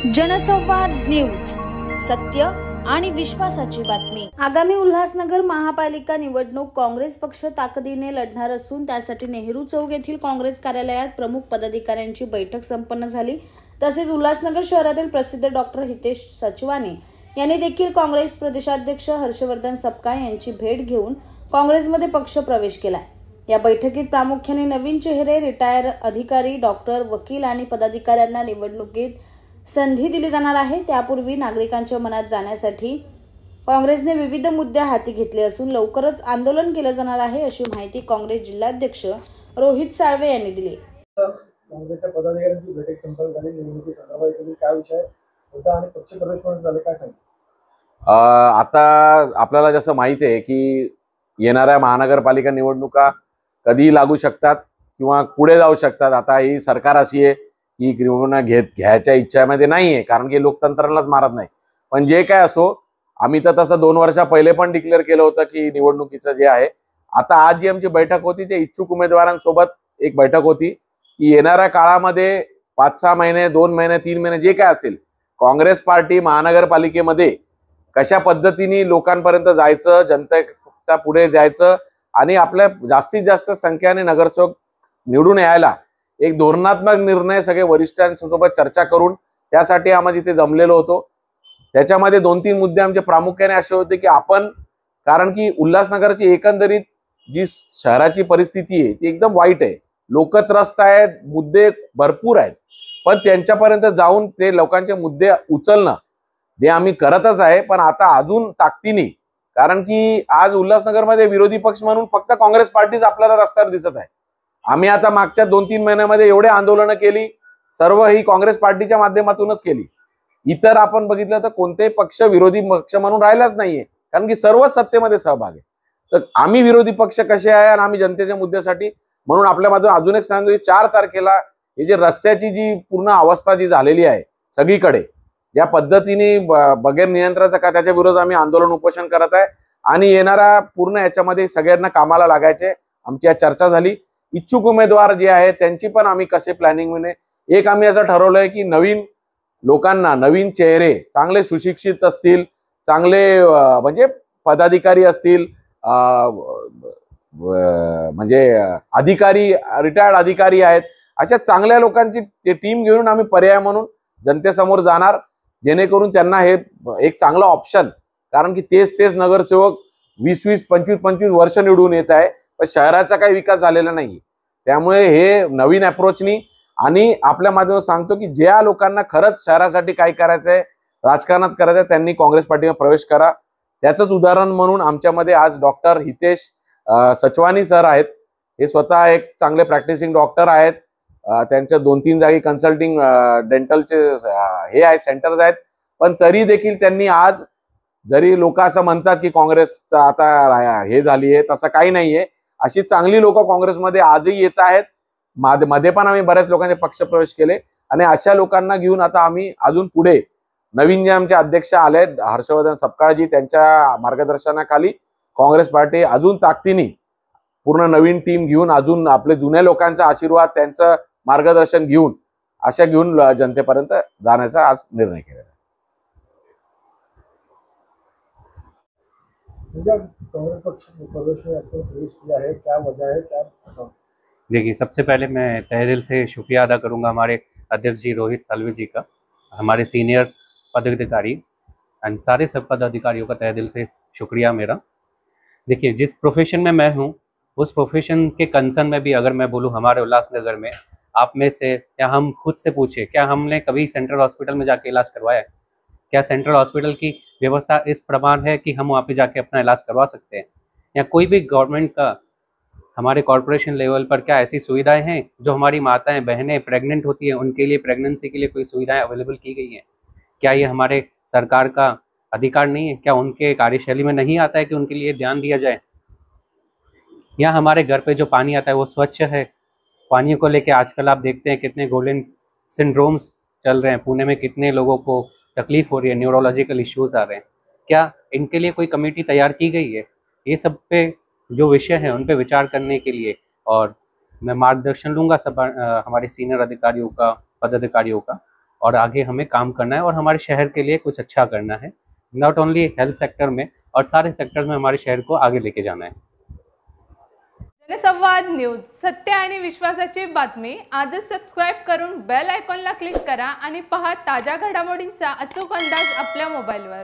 जनसंवाद न्यूज, सत्य आणि विश्वासाची बातमी। आगामी उल्हासनगर महापालिका निवडणूक काँग्रेस पक्ष ताकदीने लढणार असून त्यासाठी नेहरू चौक येथील काँग्रेस कार्यालयात प्रमुख पदाधिकाऱ्यांची बैठक संपन्न झाली। तसेच उल्हासनगर शहरातील प्रसिद्ध डॉक्टर हितेश सचवानी यांनी देखील काँग्रेस प्रदेशाध्यक्ष हर्षवर्धन सपकाळ यांची भेट घेऊन काँग्रेसमध्ये पक्ष प्रवेश केला। या बैठकीत प्रामुख्याने नवीन चेहरे, रिटायर अधिकारी, डॉक्टर, वकील आणि पदाधिकाऱ्यांना निवडणुकीत संधी दिली जाणार आहे। त्यापूर्वी नागरिकांच्या मनात जाण्यासाठी काँग्रेसने विविध मुद्दे हाती घेतले असून लवकरच आंदोलन केले जाणार आहे, अशी माहिती काँग्रेस जिल्हाध्यक्ष रोहित साळवे यांनी दिली। काँग्रेसच्या पदाधिकाऱ्यांची बैठक संपन्न झाली। निवडणुकी संदर्भात काय विषय होता आणि पक्ष प्रवेश पण झाले, काय सांगा? आता आपल्याला जसं माहिती आहे की येणाऱ्या महानगरपालिका निवडणुका कधी लागू शकतात किंवा पुढे जाऊ शकतात। आता ही सरकार अशी आहे की निवडणूक घ्यायच्या इच्छामध्ये नाहीये, कारण की लोकतंत्रालाच मारत नाही। पण जे काय असो, आम्ही तर तसं 2 वर्षा पहिले पण डिक्लेअर केलं होतं की निवडणुकीचं जे आहे, आता आज जी आमची बैठक होती ते इच्छुक उमेदवारांसोबत एक बैठक होती की येणाऱ्या काळामध्ये 5-6 महिने, 2 महिने, 3 महिने जे काय असेल, काँग्रेस पार्टी महानगरपालिकेमध्ये कशा पद्धतीने लोकांपर्यंत जायचं, जनतेच्या पुढे जायचं आणि आपल्या जास्तीत जास्त संख्येने नगरसेवक निवडून यायला एक धोरणात्मक निर्णय सगळे वरिष्ठांसोबत चर्चा करून त्यासाठी आम्ही जिथे जमलेलो होतो। त्याच्यामध्ये 2-3 मुद्दे आमचे प्रामुख्याने असे होते की आपण, कारण की उल्हासनगरची एकंदरीत जी शहराची परिस्थिती आहे ती एकदम वाईट आहे, लोक त्रस्त आहेत, मुद्दे भरपूर आहेत, पण त्यांच्यापर्यंत जाऊन ते लोकांचे मुद्दे उचलणं ते आम्ही करतच आहे, पण आता अजून ताकदीने, कारण की आज उल्हासनगरमध्ये विरोधी पक्ष म्हणून फक्त काँग्रेस पार्टीच आपल्याला रस्त्यावर दिसत आहे। आम्ही आता मागच्या 2-3 महिन्यामध्ये एवढे आंदोलनं केली, सर्व ही काँग्रेस पार्टीच्या माध्यमातूनच केली। इतर आपण बघितलं तर कोणतेही पक्ष विरोधी पक्ष म्हणून राहिलाच नाहीये, कारण की सर्व सत्तेमध्ये सहभाग आहे। तर आम्ही विरोधी पक्ष कसे आहे आणि आम्ही जनतेच्या मुद्द्यासाठी, म्हणून आपल्या माध्यमातून अजून एक सांगतो, 4 तारखेला हे जे रस्त्याची जी पूर्ण अवस्था जी झालेली आहे सगळीकडे, ज्या पद्धतीने बगैर नियंत्रणाचं का त्याच्या विरोधात आम्ही आंदोलन उपोषण करत आहे आणि येणाऱ्या पूर्ण याच्यामध्ये सगळ्यांना कामाला लागायचे आमची आज चर्चा झाली। इच्छुक उमेदवार जे आहेत त्यांची पण आम्ही कसे प्लॅनिंग मध्ये एक आम्ही असं ठरवलंय की नवीन लोकांना, नवीन चेहरे, चांगले सुशिक्षित असतील, चांगले म्हणजे पदाधिकारी असतील, म्हणजे अधिकारी, रिटायर्ड अधिकारी आहेत, अशा चांगल्या लोकांची टीम घेऊन आम्ही पर्याय म्हणून जनतेसमोर जाणार, जेणेकरून त्यांना हे एक चांगला ऑप्शन, कारण की तेच नगरसेवक 20-20, 25-25 वर्ष निवडून येत आहे, पण शहराचा काही विकास झालेला नाही। त्यामुळे हे नवीन अप्रोचनी आणि आपल्या माध्यमातून सांगतो की ज्या लोकांना खरंच शहरासाठी काय करायचंय, राजकारणात करायचंय, त्यांनी काँग्रेस पार्टीमध्ये प्रवेश करा। त्याचंच उदाहरण म्हणून आमच्यामध्ये आज डॉक्टर हितेश सचवानी सर आहेत। हे स्वतः एक चांगले प्रॅक्टिसिंग डॉक्टर आहेत, त्यांच्या 2-3 जागी कन्सल्टिंग डेंटलचे हे आहेत, सेंटर्स आहेत, पण तरी देखील त्यांनी आज, जरी लोक असं म्हणतात की काँग्रेस आता हे झाली आहे, तसं काही नाहीये, अशी चांगली लोक काँग्रेसमध्ये आजही येत आहेत। मध्ये पण आम्ही बऱ्याच लोकांचे पक्ष प्रवेश केले आणि अशा लोकांना घेऊन आता आम्ही अजून पुढे नवीन जे आमचे अध्यक्ष आले हर्षवर्धन सपकाळजी, त्यांच्या मार्गदर्शनाखाली काँग्रेस पार्टी अजून ताकदीने पूर्ण नवीन टीम घेऊन, अजून आपले जुन्या लोकांचा आशीर्वाद, त्यांचं मार्गदर्शन घेऊन अशा घेऊन जनतेपर्यंत जाण्याचा आज निर्णय केला। कांग्रेस पक्ष प्रवेश में आपको प्रवेश किया है, क्या वजह है, क्या? देखिए, सबसे पहले मैं तहे दिल से शुक्रिया अदा करूंगा हमारे अध्यक्ष जी रोहित साळवे जी का, हमारे सीनियर पदाधिकारी एंड सारे सब पदाधिकारियों का तहे दिल से शुक्रिया मेरा। देखिए, जिस प्रोफेशन में मैं हूँ उस प्रोफेशन के कंसर्न में भी अगर मैं बोलूँ, हमारे उल्लासनगर में आप में से या हम खुद से पूछे, क्या हमने कभी सेंट्रल हॉस्पिटल में जाके इलाज करवाया है? क्या सेंट्रल हॉस्पिटल की व्यवस्था इस प्रमाण है कि हम वहाँ पे जाके अपना इलाज करवा सकते हैं? या कोई भी गवर्नमेंट का हमारे कॉरपोरेशन लेवल पर क्या ऐसी सुविधाएं हैं जो हमारी माताएं, बहनें प्रेग्नेंट होती हैं उनके लिए, प्रेगनेंसी के लिए कोई सुविधाएं अवेलेबल की गई हैं? क्या ये हमारे सरकार का अधिकार नहीं है? क्या उनके कार्यशैली में नहीं आता है कि उनके लिए ध्यान दिया जाए? या हमारे घर पे जो पानी आता है वो स्वच्छ है? पानी को लेके आजकल आप देखते हैं कितने गोल्डन सिंड्रोम्स चल रहे हैं, पुणे में कितने लोगों को तकलीफ हो रही है, न्यूरोलॉजिकल इश्यूज आ रहे हैं। क्या इनके लिए कोई कमेटी तैयार की गई है? ये सब पे जो विषय है उन पे विचार करने के लिए, और मैं मार्गदर्शन लूँगा सब हमारे सीनियर अधिकारियों का, पदाधिकारियों का, और आगे हमें काम करना है और हमारे शहर के लिए कुछ अच्छा करना है, नॉट ओनली हेल्थ सेक्टर में और सारे सेक्टर में हमारे शहर को आगे लेके जाना है। जनसंवाद न्यूज, सत्य आणि विश्वासाची बातमी। आजच सबस्क्राईब करून बेल आयकॉनला क्लिक करा आणि पहा ताज्या घडामोडींचा अचूक अंदाज आपल्या मोबाईलवर।